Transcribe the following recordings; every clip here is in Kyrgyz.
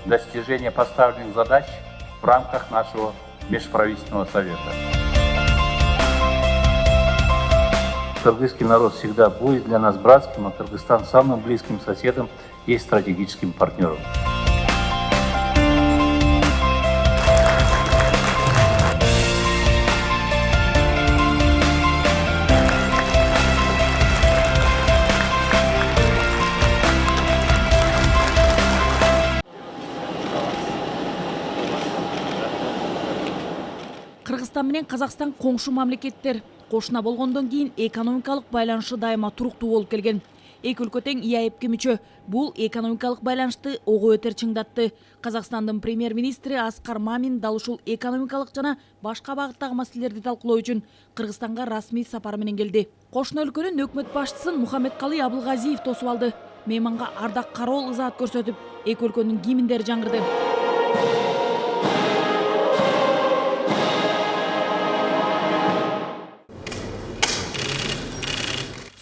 Достижение поставленных задач в рамках нашего межправительственного совета. Кыргызский народ всегда будет для нас братским, а Кыргызстан самым близким соседом и стратегическим партнером. Кыргызстан менен Казакстан коңшу мамлекеттер. Кошуна болгондон кийин экономикалык байланышы дайыма туруктуу болуп келген. Эки өлкө тең ИАЭПке мүчө. Бул экономикалык байланышты ого өтөр чыңдатты. Казакстандын премьер-министри Аскар Мамин дал ушул экономикалык жана башка багыттагы маселелерди талкуулоо үчүн Кыргызстанга расмий сапар менен келди. Кошуна өлкөнүн өкмөт башчысын Мухаммедкалый Абылгазиев тосуп алды. Мейманга ардак кароол ызаат көрсөтүп, эки өлкөнүн гимндери жаңгырды.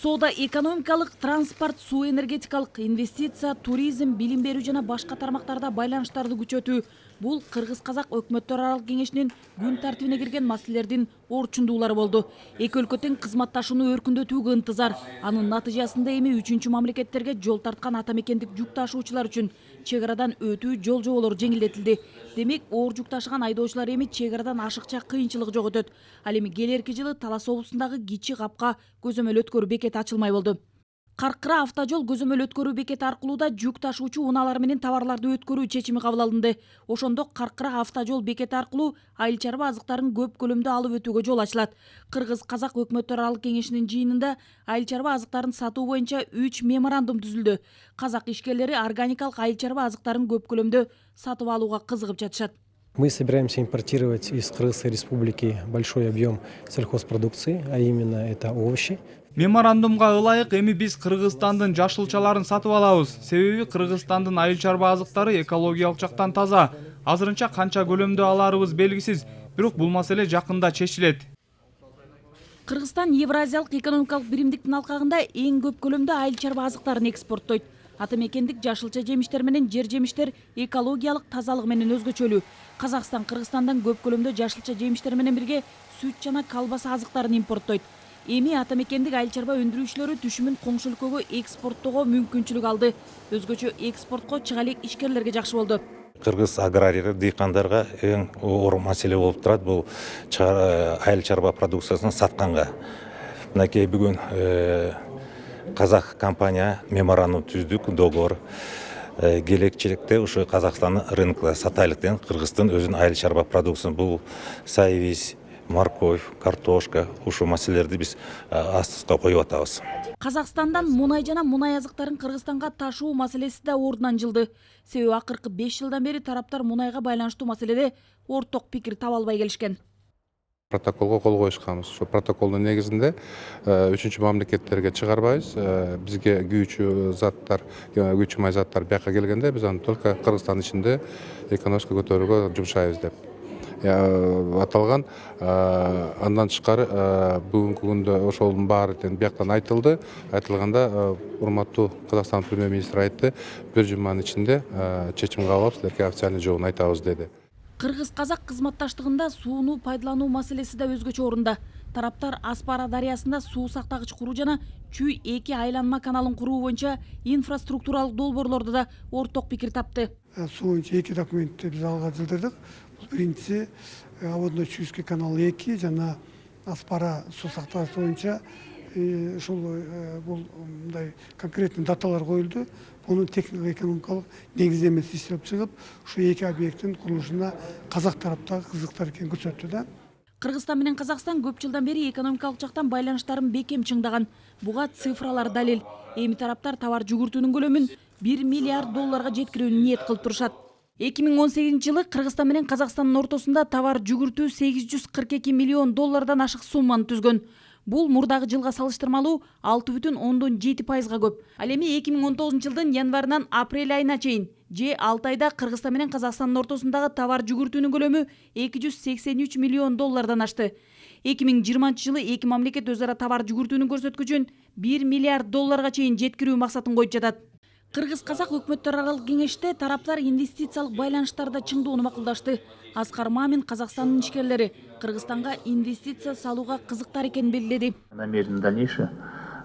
Соода экономикалык, транспорт, суу энергетикалык, инвестиция, туризм, билим берүү жана башка тармактарда байланыштарды күчөтүү. Бул Кыргыз-Казак өкмөттөр аралык кеңешинин күн тартибине кирген маселелердин орчундуулары болду. Эки өлкө тең кызматташууну өркүндөтүүгө ынтызар. Анын натыйжасында эми үчүнчү мамлекеттерге жол тарткан ата мекендик жүк ташуучулар үчүн чек арадан өтүү жол жоболору жеңилдетилди. Демек, оор жүк ташыган айдоочулар эми чек арадан ашыкча кыйынчылык жок өтөт. Ал эми келерки жылы Талас облусундагы Кичи Капка көзөмөл өткөрүү бекети ачылмай болду. Каркыра автожол көзөмөл өткөрүү бекети аркылуу да жүк ташуучу унаалар менен товарларды өткөрүү чечими кабыл алынды. Ошондо Каркыра автожол бекети аркылуу айыл чарба азыктарын көп көлөмдө алып өтүүгө жол ачылат. Кыргыз-Казак өкмөттөр аралык кеңешинин жыйынында айыл чарба азыктарын сатуу боюнча 3 меморандум түзүлдү. Казак ишкерлери органикалык айыл чарба азыктарын көп көлөмдө сатып алууга кызыгып жатышат. Мы собираемся импортировать из Кыргызской республики большой объем сельхозпродукции, а именно это овощи. Меморандумга ылайык эми биз Кыргызстандын жашылчаларын сатып алабыз. Себеби Кыргызстандын айыл чарба азыктары экологиялык жактан таза. Азырынча канча көлөмдө аларыбыз белгисиз, бирок бул маселе жакында чечилет. Кыргызстан Евразиялык экономикалык биримдиктин алкагында эң көп көлөмдө айыл чарба азыктарын экспорттойт. Ата мекендик жашылча жемиштер менен жер жемиштер экологиялык тазалык менен өзгөчөлүү. Казакстан Кыргызстандан көп көлөмдө жашылча жемиштер менен бирге сүт жана колбаса азыктарын импорттойт. Эми ата мекендик айыл чарба өндүрүүчүлөрү түшүмүн коңшу өлкөгө экспорттоого мүмкүнчүлүк алды. Өзгөчө экспортко чыга элек ишкерлерге жакшы болду. Кыргыз аграрийлер, дыйкандарга эң оор маселе болуп турат бул айыл чарба продукциясын сатканга. Мынакей бүгүн Казак компания меморандум түздүк, договор. Келечекте ушу Казакстандын рынокко сатайлык деген Кыргыздын өзүнүн айыл чарба продукциясын бул сайвиз, морковь, картошка, ушу маселелерди биз астыбызга коюп атабыз. Казакстандан мунай жана мунай азыктарын Кыргызстанга ташуу маселеси да ордунан жылды. Себеби акыркы 5 жылдан бери тараптар мунайга байланыштуу маселеде орток пикир таба албай келишкен. Протоколго кол коюшканбыз. Ошо протоколдун негизинде үчүнчү мамлекеттерге чыгарбайбыз. Бизге күйүүчү заттар, күйүүчү май заттар бияка келгенде биз аны только Кыргызстан ичинде экономика көтөрүүгө жумшайбыз деп аталган. Андан тышкары бүгүнкү күндө ошолдун баары бияктан айтылды. Айтылганда урматтуу Казакстан премьер-министри айтты, бир жуманын ичинде чечим кабыл алып, силерге официальный жообун айтабыз деди. Кыргыз-Казак кызматташтыгында сууну пайдалануу маселеси да өзгөчө орунда. Тараптар Аспара дарыясында суу сактагыч куруу жана Чүй-2 айланма каналын куруу боюнча инфраструктуралык долбоорлордо да орток пикир тапты. Суу боюнча 2 документти биз алга жылдырдык. Биринчиси обводной Чуйский канал 2 жана Аспара суу сактагыч боюнча ушул бул мындай конкретный даталар коюлду. Onun teknik ekonomikалық негіздемесі иштелип чыгып, ушу эки объекттин курулушуна Казак тараптагы кызыктар экенин көрсөттү да. Кыргызстан менен Казакстан көп жылдан бери экономикалык жактан байланыштарын бекем чыңдаган. Буга цифралар далил. Эми тараптар товар жүгүртүүнүн көлөмүн 1 миллиард долларга жеткирүүнү ниет кылып турушат. 2018-жылы Кыргызстан менен Казакстандын ортосунда товар жүгүртүү 842 миллион доллардан ашык сумманы түзгөн. Бул мурдагы жылга салыштырмалуу 6,7%га көп. Ал эми 2019 жылдын январынан апрель айына чейин же 6 айда Кыргызстан менен Казакстандын ортосундагы товар жүгүртүүнүн көлөмү 283 миллион доллардан ашты. 2020 жылы эки мамлекет өз ара товар жүгүртүүнүн көрсөткүчүн 1 миллиард долларга чейин жеткирүү максатын коюп жатат. Кыргыз-казак өкмөттөр аралык кеңеште тараптар инвестициялык байланыштарда чыңдоону макулдашты. Аскар Мамин Казакстандын ишкерлери Кыргызстанга инвестиция салууга кызыктар экенин белгиледи. Намерен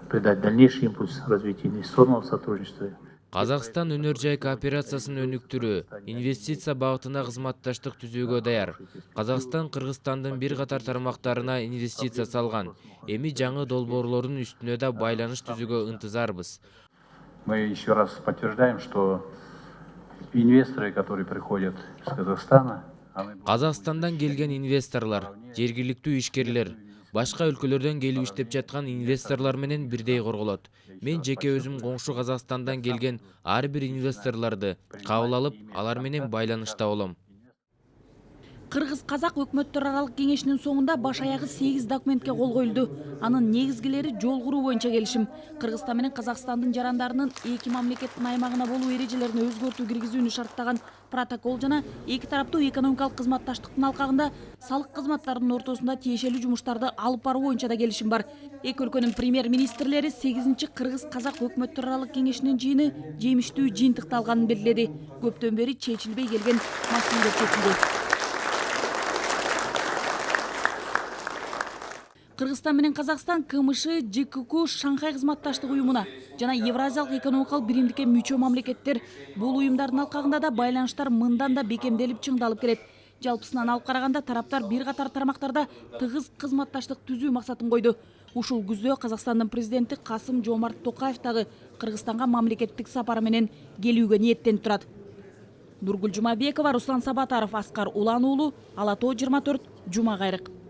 придать дальнейший импульс развитию инвестиционного сотрудничества. Казакстан өнөр жай кооперациясын өнүктүрүү, инвестиция багытына кызматташтык түзүүгө даяр. Казакстан Кыргызстандын бир катар тармактарына инвестиция салган. Эми жаңы долбоорлордун үстүнө да байланыш түзүүгө ынтызарбыз. Мы еще раз подтверждаем, что инвесторы, которые приходят из Казахстана, Казакстандан келген инвесторлар, жергиликтүү ишкерлер, башка өлкөлөрдөн келип иштеп жаткан инвесторлор менен бирдей корголот. Мен жеке өзүм коңшу Казакстандан келген ар бир инвесторлорду кабыл алып, алар менен байланышта болом. Кыргыз-казак өкмөттөр аралык кеңешинин соңунда баш аягы 8 документке кол коюлду. Анын негизгилери жол куруу боюнча келишим. Кыргызстан менен Казакстандын жарандарынын эки мамлекеттин аймагына болуу эрежелерине өзгөртүү киргизүүнү шарттаган протокол жана эки тараптуу экономикалык кызматташтыктын алкагында салык кызматтарынын ортосунда тиешелүү жумуштарды алып баруу боюнча да келишим бар. Эки өлкөнүн премьер-министрлери 8-чи Кыргыз-казак өкмөттөр аралык кеңешинин жыйыны жемиштүү жыйынтыкты алганын белгиледи. Көптөн бери чечилбей келген маселелер чечилди. Кыргызстан менен Казакстан КМШ, ЖКК, Шанхай кызматташтык уюмуна жана Евразиялык экономикалык биримдикке мүчө мамлекеттер. Бул уюмдардын алкагында да байланыштар мындан да бекемделип чыңдалып келет. Жалпысынан алып караганда тараптар бир катар тармактарда тыгыз кызматташтык түзүү максатын койду. Ушул күздө Казакстандын президенти Касым-Жомарт Токаев дагы Кыргызстанга мамлекеттик сапары менен келүүгө ниеттенип турат. Нургүл Жумабекова, Руслан Сабатаров, Аскар Улан уулу, Ала Тоо 24, Жума Кайрык.